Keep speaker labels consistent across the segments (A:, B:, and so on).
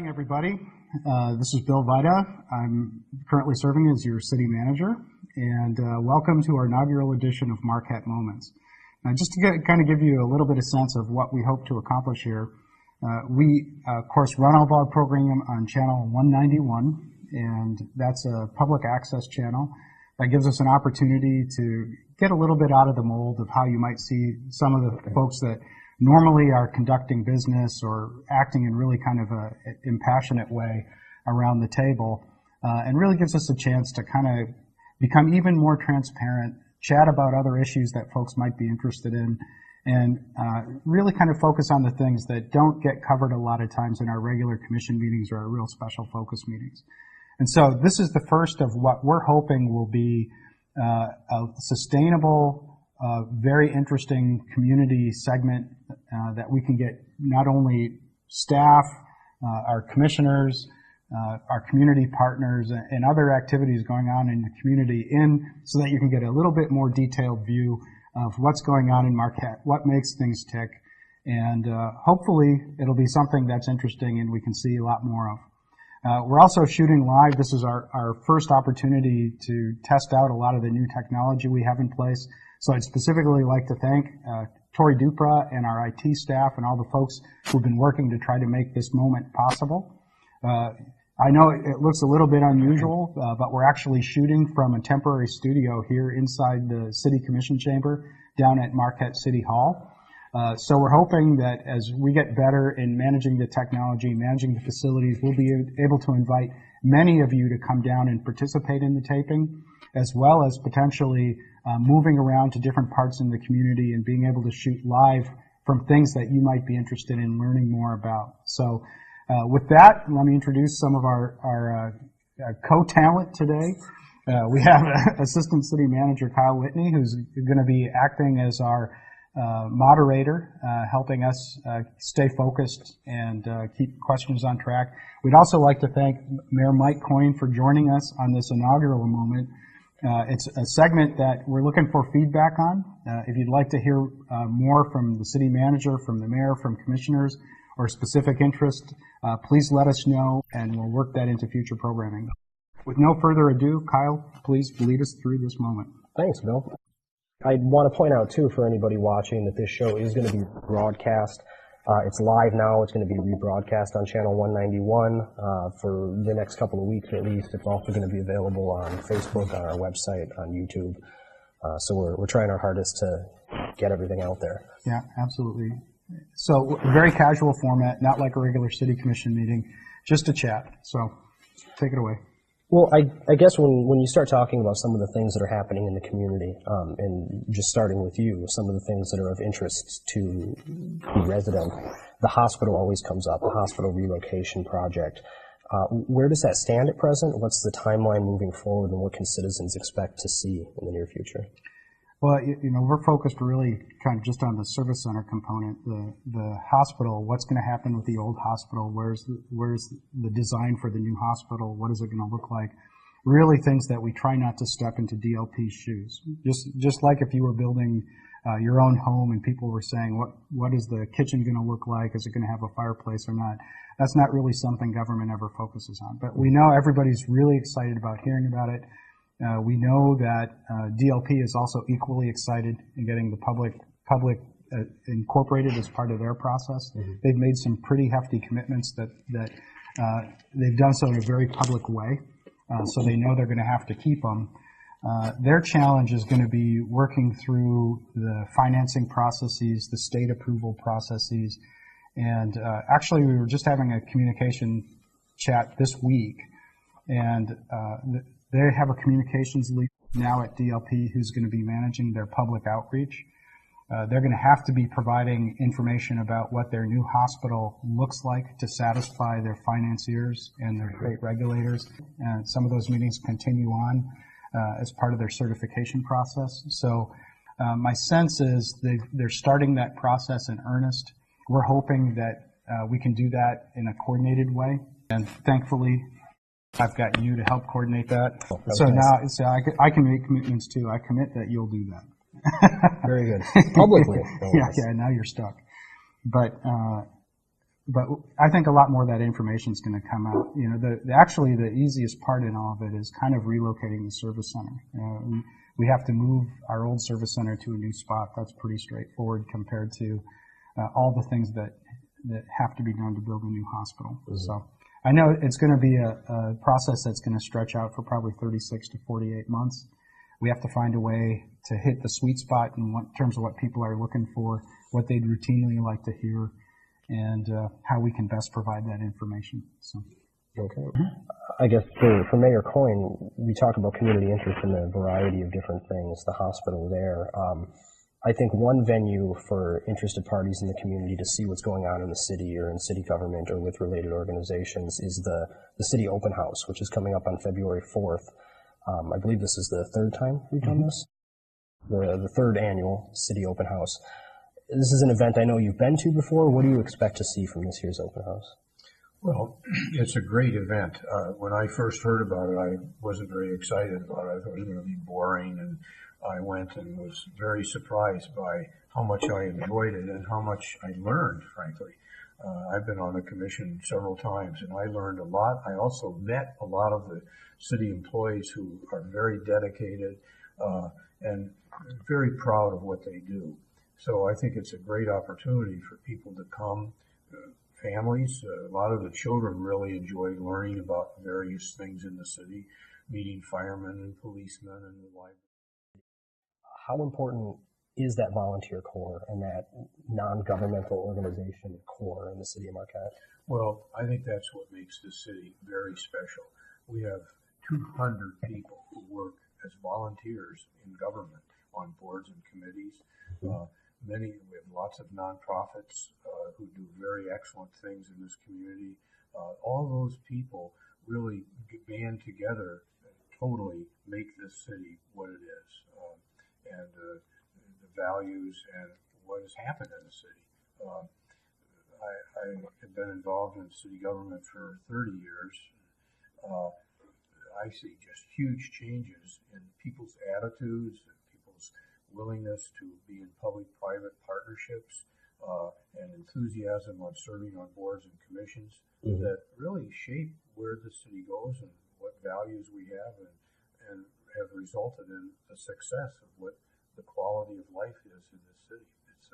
A: Morning, everybody. This is Bill Vajda. I'm currently serving as your city manager, and welcome to our inaugural edition of Marquette Moments. Now, just to kind of give you a little bit of sense of what we hope to accomplish here, we, of course, run all of our programming on channel 191, and that's a public access channel that gives us an opportunity to get a little bit out of the mold of how you might see some of the folks that normally are conducting business or acting in really kind of a impassionate way around the table, and really gives us a chance to kind of become even more transparent, chat about other issues that folks might be interested in, and really kind of focus on the things that don't get covered a lot of times in our regular commission meetings or our real special focus meetings. And so this is the first of what we're hoping will be a sustainable, very interesting community segment that we can get not only staff, our commissioners, our community partners, and other activities going on in the community in, so that you can get a little bit more detailed view of what's going on in Marquette, what makes things tick, and hopefully it'll be something that's interesting and we can see a lot more of. We're also shooting live. This is our first opportunity to test out a lot of the new technology we have in place. So I'd specifically like to thank Tori Dupra and our IT staff and all the folks who've been working to try to make this moment possible. I know it looks a little bit unusual, but we're actually shooting from a temporary studio here inside the City Commission chamber down at Marquette City Hall. So we're hoping that as we get better in managing the technology, managing the facilities, we'll be able to invite many of you to come down and participate in the taping, as well as potentially moving around to different parts in the community and being able to shoot live from things that you might be interested in learning more about. So with that, let me introduce some of our co-talent today. We have Assistant City Manager Kyle Whitney, who's going to be acting as our moderator, helping us stay focused and keep questions on track. We'd also like to thank Mayor Mike Coyne for joining us on this inaugural moment. It's a segment that we're looking for feedback on. If you'd like to hear more from the city manager, from the mayor, from commissioners, or specific interest, please let us know, and we'll work that into future programming. With no further ado, Kyle, please lead us through this moment.
B: Thanks, Bill. I want to point out, too, for anybody watching, that this show is going to be broadcast. It's live now. It's going to be rebroadcast on channel 191 for the next couple of weeks at least. It's also going to be available on Facebook, on our website, on YouTube. So we're trying our hardest to get everything out there.
A: Yeah, absolutely. So very casual format, not like a regular city commission meeting, just a chat. So take it away.
B: Well, I guess when you start talking about some of the things that are happening in the community, and just starting with you, some of the things that are of interest to the resident, the hospital always comes up, the hospital relocation project. Where does that stand at present? What's the timeline moving forward, and what can citizens expect to see in the near future?
A: Well, we're focused really kind of just on the service center component, the hospital. What's going to happen with the old hospital? Where's the design for the new hospital? What is it going to look like? Really things that we try not to step into DLP's shoes. Just like if you were building your own home and people were saying, what is the kitchen going to look like? Is it going to have a fireplace or not? That's not really something government ever focuses on. But we know everybody's really excited about hearing about it. We know that DLP is also equally excited in getting the public incorporated as part of their process. Mm-hmm. They've made some pretty hefty commitments that they've done so in a very public way, so they know they're going to have to keep them. Their challenge is going to be working through the financing processes, the state approval processes, and actually we were just having a communication chat this week, and they have a communications lead now at DLP who's going to be managing their public outreach. They're going to have to be providing information about what their new hospital looks like to satisfy their financiers and their state regulators. And some of those meetings continue on as part of their certification process. So my sense is they're starting that process in earnest. We're hoping that we can do that in a coordinated way. And thankfully, I've got you to help coordinate that. So now I can make commitments too. I commit that you'll do that.
B: Very good. Publicly.
A: Yeah, now you're stuck. But but I think a lot more of that information is going to come out. You know, actually the easiest part in all of it is kind of relocating the service center. We have to move our old service center to a new spot. That's pretty straightforward compared to all the things that have to be done to build a new hospital. Mm-hmm. So I know it's going to be a process that's going to stretch out for probably 36 to 48 months. We have to find a way to hit the sweet spot in terms of what people are looking for, what they'd routinely like to hear, and how we can best provide that information. So.
B: Okay. I guess for Mayor Coyne, we talk about community interest in a variety of different things, the hospital there. I think one venue for interested parties in the community to see what's going on in the city or in city government or with related organizations is the city open house, which is coming up on February 4th. I believe this is the third time we've done this, the third annual city open house. This is an event I know you've been to before. What do you expect to see from this year's open house?
C: Well, it's a great event. When I first heard about it, I wasn't very excited about it. I thought it was going to be boring, and I went and was very surprised by how much I enjoyed it and how much I learned, frankly. I've been on the commission several times, and I learned a lot. I also met a lot of the city employees who are very dedicated and very proud of what they do. So I think it's a great opportunity for people to come, families. A lot of the children really enjoy learning about various things in the city, meeting firemen and policemen and the like.
B: How important is that volunteer core and that non-governmental organization core in the city of Marquette?
C: Well, I think that's what makes this city very special. We have 200 people who work as volunteers in government on boards and committees. Mm-hmm. We have lots of nonprofits who do very excellent things in this community. All those people really band together and totally make this city what it is, and the values and what has happened in the city. I have been involved in city government for 30 years. I see just huge changes in people's attitudes, people's willingness to be in public-private partnerships, and enthusiasm on serving on boards and commissions mm-hmm. that really shape where the city goes and what values we have and have resulted in the success of what the quality of life is in this city. It's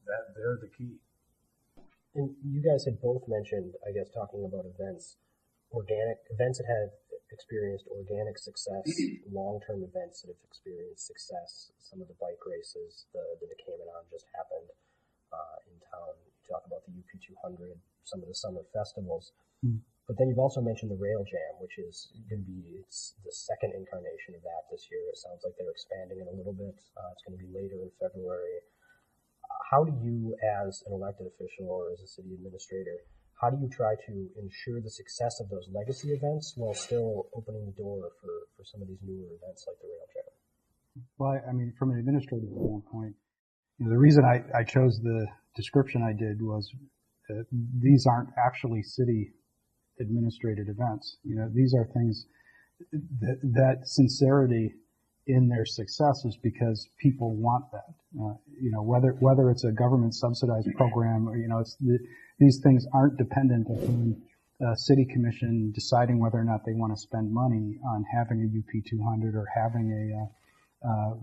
C: that they're the key.
B: And you guys had both mentioned, I guess, talking about events, organic events that have experienced organic success, long-term events that have experienced success. Some of the bike races, the Decameron just happened in town. You talk about the UP 200, some of the summer festivals. Mm. But then you've also mentioned the Rail Jam, which is going to be it's the second incarnation of that this year. It sounds like they're expanding it a little bit. It's going to be later in February. How do you, as an elected official or as a city administrator, how do you try to ensure the success of those legacy events while still opening the door for some of these newer events like the Rail Jam?
A: Well, I mean, from an administrative standpoint, the reason I chose the description I did was these aren't actually city administrated events. These are things that sincerity in their success is because people want that. Whether it's a government subsidized program or, these things aren't dependent upon a city commission deciding whether or not they want to spend money on having a UP 200 or having a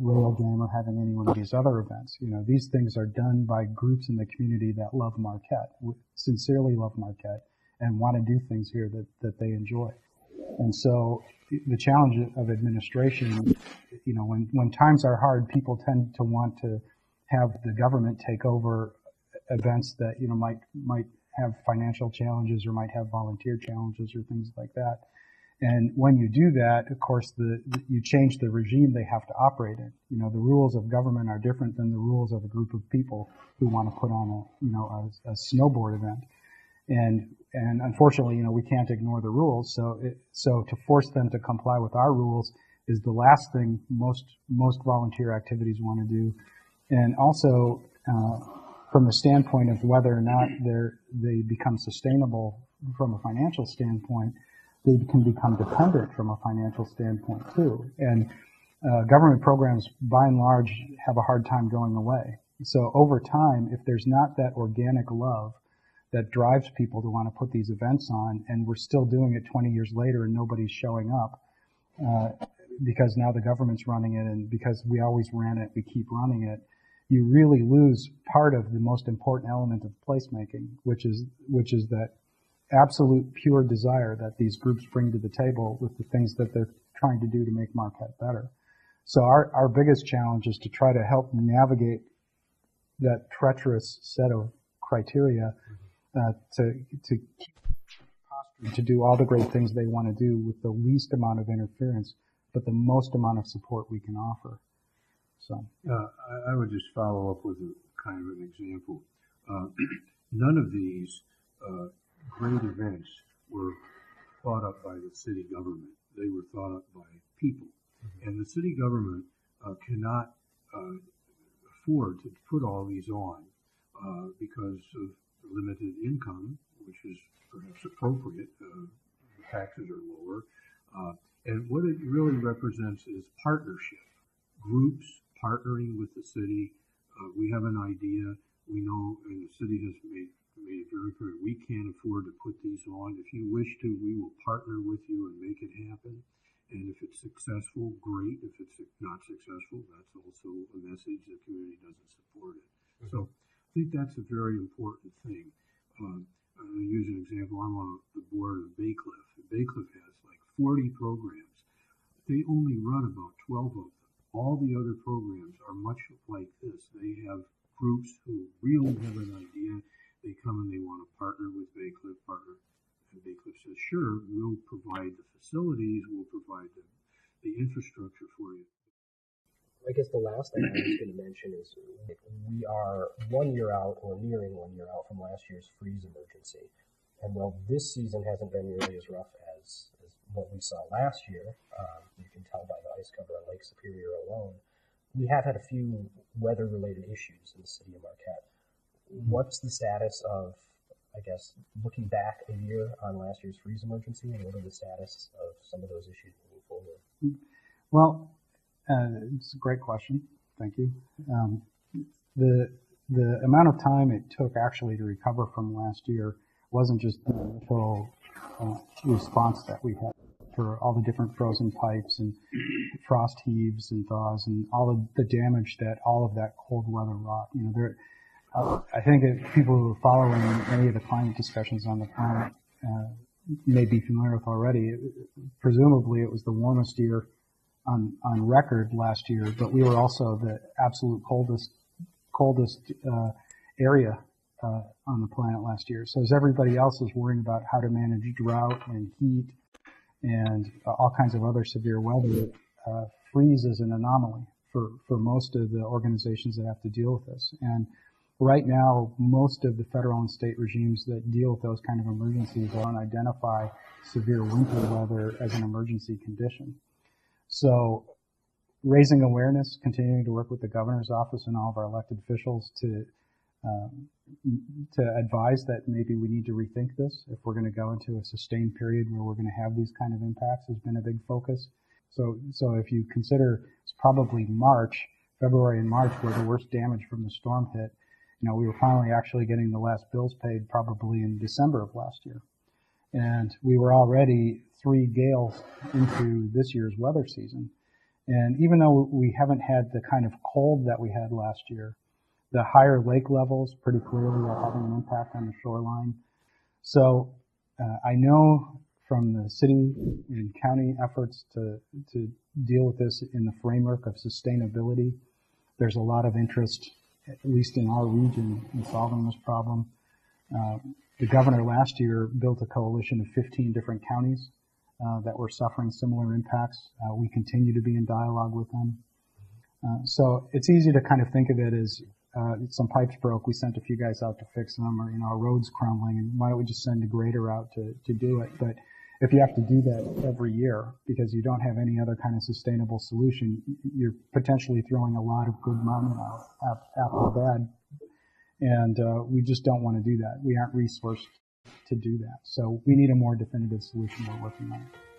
A: Rail Jam or having any one of these other events. These things are done by groups in the community that love Marquette, sincerely love Marquette, and want to do things here that they enjoy. And so the challenge of administration, when times are hard, people tend to want to have the government take over events that, might have financial challenges or might have volunteer challenges or things like that. And when you do that, of course, you change the regime they have to operate in. The rules of government are different than the rules of a group of people who want to put on a snowboard event. And unfortunately, we can't ignore the rules. So to force them to comply with our rules is the last thing most volunteer activities want to do. And also, from the standpoint of whether or not they become sustainable from a financial standpoint, they can become dependent from a financial standpoint too. And government programs, by and large, have a hard time going away. So over time, if there's not that organic love that drives people to want to put these events on, and we're still doing it 20 years later and nobody's showing up because now the government's running it, and because we always ran it, we keep running it. You really lose part of the most important element of placemaking, which is that absolute pure desire that these groups bring to the table with the things that they're trying to do to make Marquette better. So our biggest challenge is to try to help navigate that treacherous set of criteria to keep postured to do all the great things they want to do with the least amount of interference, but the most amount of support we can offer. So
C: I would just follow up with a kind of an example. None of these great events were thought up by the city government. They were thought up by people. And the city government cannot afford to put all these on because of limited income, which is perhaps appropriate. Taxes are lower. And what it really represents is partnership. Groups partnering with the city. We have an idea. We know, and the city has made it very clear, we can't afford to put these on. If you wish to, we will partner with you and make it happen. And if it's successful, great. If it's not successful, that's also a message the community doesn't support it. So I think that's a very important thing. I'll use an example. I'm on the board of Bay Cliff. Bay Cliff has like 40 programs. They only run about 12 of them. All the other programs are much like this. They have groups who really have an idea. They come and they want to partner with Bay Cliff, and Bay Cliff says, sure, we'll provide the facilities, we'll provide the infrastructure for you.
B: I guess the last thing I was going to mention is we are 1 year out, or nearing 1 year out, from last year's freeze emergency. And while this season hasn't been nearly as rough as what we saw last year, you can tell by the ice cover on Lake Superior alone, we have had a few weather-related issues in the city of Marquette. What's the status of, I guess, looking back a year on last year's freeze emergency, and what are the status of some of those issues moving forward?
A: Well, it's a great question. Thank you. The amount of time it took actually to recover from last year wasn't just the initial response that we had for all the different frozen pipes and frost heaves and thaws and all of the damage that all of that cold weather wrought. You know, I think if people who are following any of the climate discussions on the planet may be familiar with already. Presumably, it was the warmest year on record last year, but we were also the absolute coldest area on the planet last year. So as everybody else is worrying about how to manage drought and heat and all kinds of other severe weather, freeze is an anomaly for most of the organizations that have to deal with this. And right now, most of the federal and state regimes that deal with those kind of emergencies don't identify severe winter weather as an emergency condition. So raising awareness, continuing to work with the governor's office and all of our elected officials to advise that maybe we need to rethink this if we're going to go into a sustained period where we're going to have these kind of impacts has been a big focus. So if you consider it's probably February and March where the worst damage from the storm hit, you know, we were finally actually getting the last bills paid probably in December of last year. And we were already 3 gales into this year's weather season. And even though we haven't had the kind of cold that we had last year, the higher lake levels pretty clearly are having an impact on the shoreline. So I know from the city and county efforts to deal with this in the framework of sustainability, there's a lot of interest, at least in our region, in solving this problem. The governor last year built a coalition of 15 different counties that were suffering similar impacts. We continue to be in dialogue with them. So it's easy to kind of think of it as some pipes broke, we sent a few guys out to fix them, or, you know, a road's crumbling, and why don't we just send a grader out to do it? But if you have to do that every year because you don't have any other kind of sustainable solution, you're potentially throwing a lot of good money after bad. And we just don't want to do that. We aren't resourced to do that. So we need a more definitive solution. We're working on it.